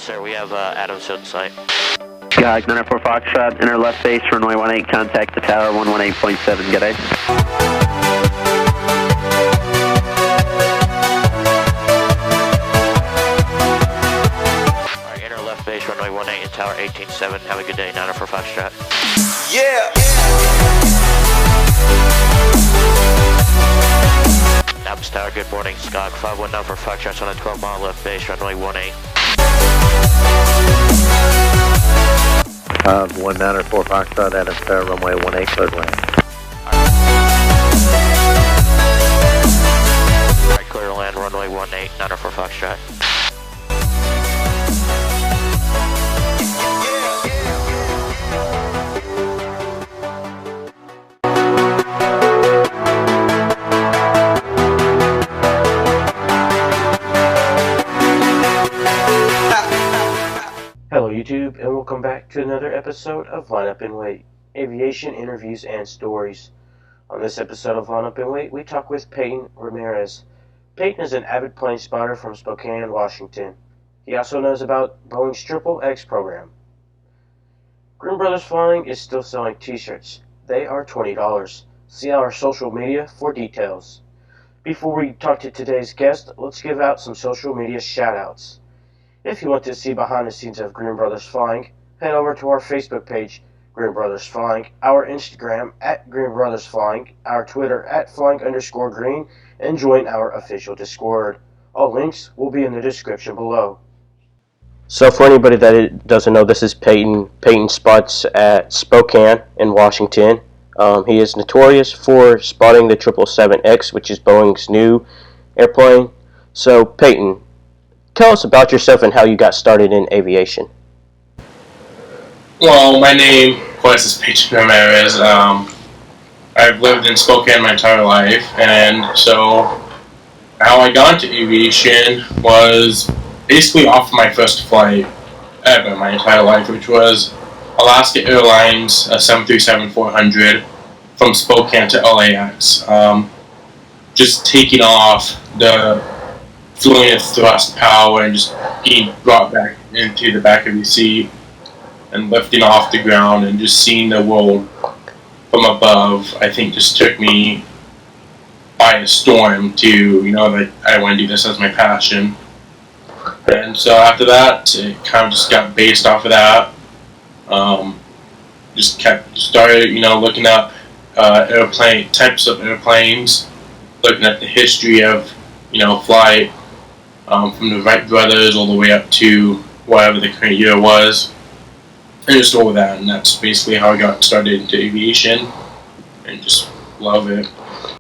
sir. We have Adams on site. Guys, 904 Foxtrot, enter left base, runway 18, contact the tower 118.7, good day. Alright, enter left base, runway 18 and tower 18.7. Have a good day, 904 Foxtrot. Yeah! Adams Tower, good morning. Skog 519 for Foxtrot's on a 12-mile left base, runway 18. 194 Foxtrot, Adams Tower, runway 18, cleared land. Alright, clear to land, runway 18, 904 Foxtrot. Hello YouTube, and welcome back to another episode of Line Up and Wait, aviation interviews and stories. On this episode of Line Up and Wait, we talk with Peyton Ramirez. Peyton is an avid plane spotter from Spokane, Washington. He also knows about Boeing's XXX program. Green Brothers Flying is still selling t-shirts. They are $20. See our social media for details. Before we talk to today's guest, let's give out some social media shout-outs. If you want to see behind the scenes of Green Brothers Flying, head over to our Facebook page, Green Brothers Flying, our Instagram at Green Brothers Flying, our Twitter at Flying_Green, and join our official Discord. All links will be in the description below. So for anybody that doesn't know, this is Peyton. Peyton spots at Spokane in Washington. He is notorious for spotting the 777X, which is Boeing's new airplane. So Peyton, tell us about yourself and how you got started in aviation. Well, my name, of course, is Peyton Ramirez. I've lived in Spokane my entire life, and so how I got into aviation was basically off my first flight ever my entire life, which was Alaska Airlines 737-400 from Spokane to LAX. Just taking off the fluid thrust power and just being brought back into the back of your seat and lifting off the ground and just seeing the world from above, I think just took me by a storm to, like I want to do this as my passion. And so after that, it kind of just got based off of that. Just started, looking up types of airplanes, looking at the history of, flight, from the Wright brothers all the way up to whatever the current year was, and just all that. And that's basically how I got started into aviation, and just love it.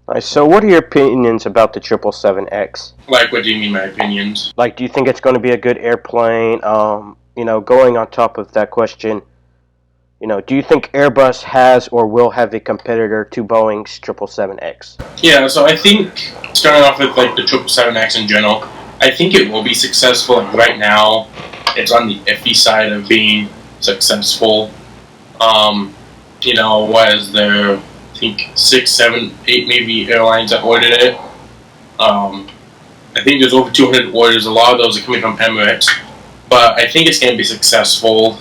Alright, so what are your opinions about the 777X? Like, what do you mean my opinions? Like, do you think it's going to be a good airplane? Going on top of that question, do you think Airbus has or will have a competitor to Boeing's 777X? Yeah, so I think, starting off with like the 777X in general, I think it will be successful. Like right now, it's on the iffy side of being successful. Was there, I think 6, 7, 8 maybe airlines that ordered it. I think there's over 200 orders. A lot of those are coming from Emirates, but I think it's going to be successful.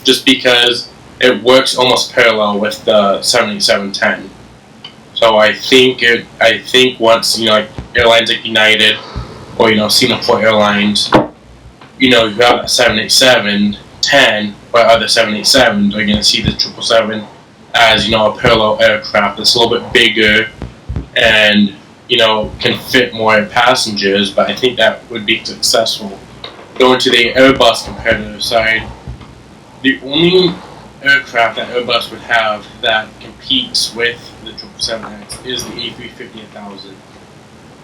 Just because it works almost parallel with the 787-10. So I think once airlines like United or Singapore Airlines, you have that 787-10, but other 787s are going to see the 777 as a parallel aircraft that's a little bit bigger and can fit more passengers. But I think that would be successful. Going to the Airbus competitive side, the only aircraft that Airbus would have that competes with the 777X is the A350-1000.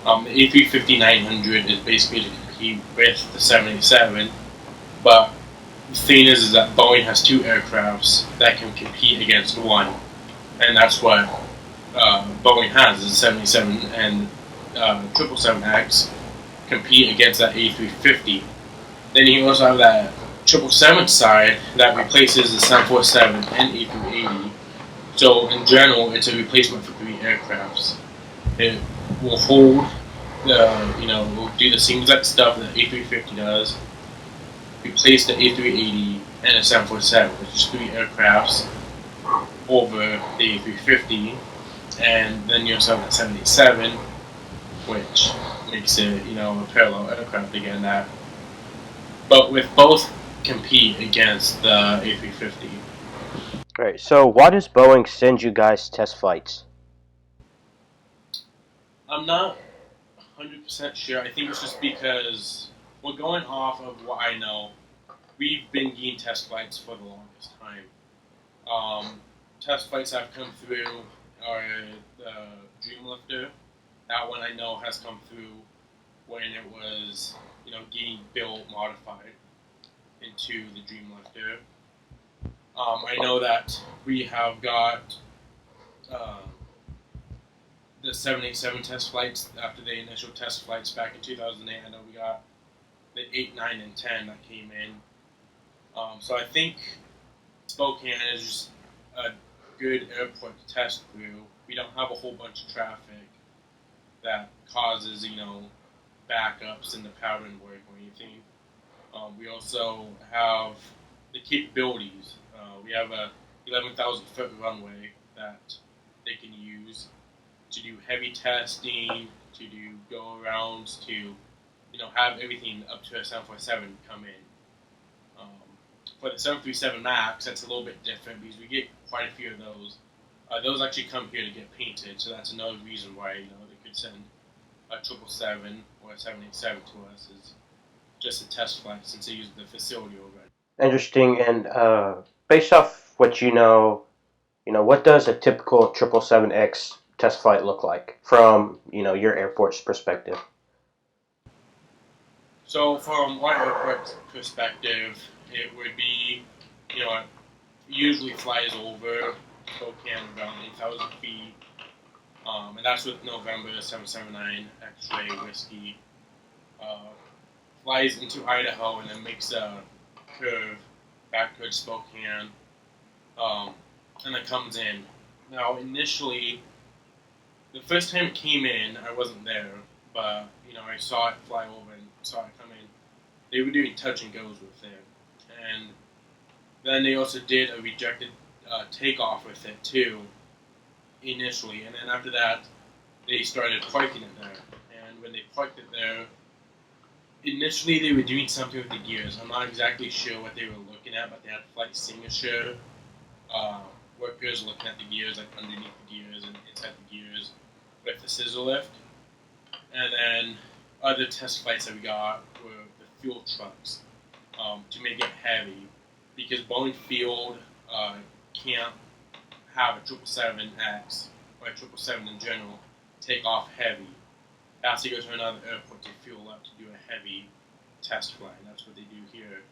The A350-900 is basically to compete with the 787, but the thing is that Boeing has 2 aircrafts that can compete against one, and that's what Boeing has, is the 787 and 777X compete against that A350. Then you also have that 777 side that replaces the 747 and A380. So in general, it's a replacement for 3 aircrafts. It will hold will do the same exact stuff that A350 does. replaced the A380 and the 747, which is 3 aircrafts over the A350, and then you also have the 787, which makes it, a parallel aircraft again. But with both compete against the A350. Right. So why does Boeing send you guys test flights? I'm not 100% sure. I think it's just because we're going off of what I know. We've been getting test flights for the longest time. Test flights have come through are the Dreamlifter. That one I know has come through when it was, getting built, modified into the Dreamlifter. I know that we have got the 787 test flights after the initial test flights back in 2008. I know we got the 8, 9, and 10 that came in. So I think Spokane is just a good airport to test through. We don't have a whole bunch of traffic that causes, backups in the pattern work or anything. We also have the capabilities. We have a 11,000 foot runway that they can use to do heavy testing, to do go arounds, to have everything up to a 747 come in. For the 737 MAX, that's a little bit different because we get quite a few of those. Those actually come here to get painted, so that's another reason why they could send a 777 or a 787 to us is just a test flight since they use the facility already. Interesting. And based off what what does a typical 777X test flight look like from your airport's perspective? So from our airport perspective, it would be, it usually flies over Spokane around 8,000 feet, and that's with November 779 X-ray whiskey. Flies into Idaho and then makes a curve back towards Spokane, and then comes in. Now, initially, the first time it came in, I wasn't there, but I saw it fly over and saw it come in. They were doing touch and goes with it, and then they also did a rejected takeoff with it too, initially, and then after that, they started parking it there. And when they parked it there, initially they were doing something with the gears. I'm not exactly sure what they were looking at, but they had flight signature workers looking at the gears, like underneath the gears and inside the gears with the scissor lift. And then other test flights that we got were the fuel trucks to make it heavy, because Boeing Field can't have a 777X or a 777 in general take off heavy. It has to go to another airport to fuel up to do a heavy test flight. And that's what they do here.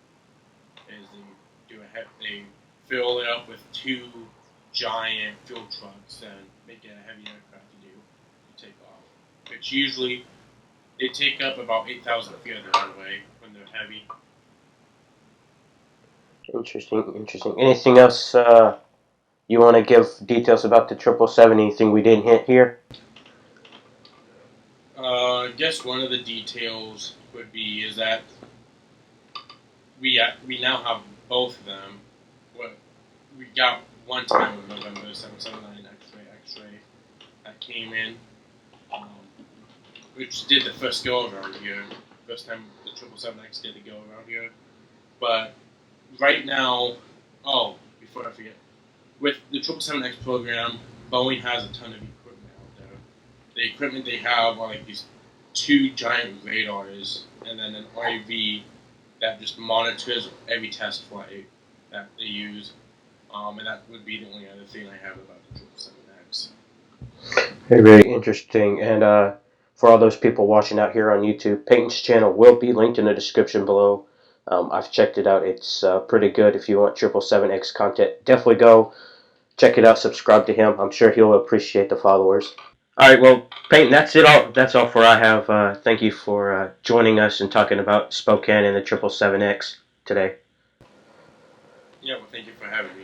Is they fill it up with 2 giant fuel trucks and make it a heavy aircraft to take off. Which usually they take up about 8,000 feet of the runway when they're heavy. Interesting. Anything else you want to give details about the 777? Anything we didn't hit here? I guess one of the details would be is that we now have both of them. We got one time in November 779 X-ray that came in, which did the first go around here. First time the 777X did the go around here. But right now, before I forget, with the 777X program, Boeing has a ton of equipment out there. The equipment they have are like these 2 giant radars and then an RV that just monitors every test flight that they use. And that would be the only other thing I have about the 777X. Very interesting. And for all those people watching out here on YouTube, Peyton's channel will be linked in the description below. I've checked it out. It's pretty good. If you want 777X content, definitely go check it out. Subscribe to him. I'm sure he'll appreciate the followers. All right, well, Peyton, that's it. That's all for I have. Thank you for joining us and talking about Spokane and the 777X today. Yeah, well, thank you for having me.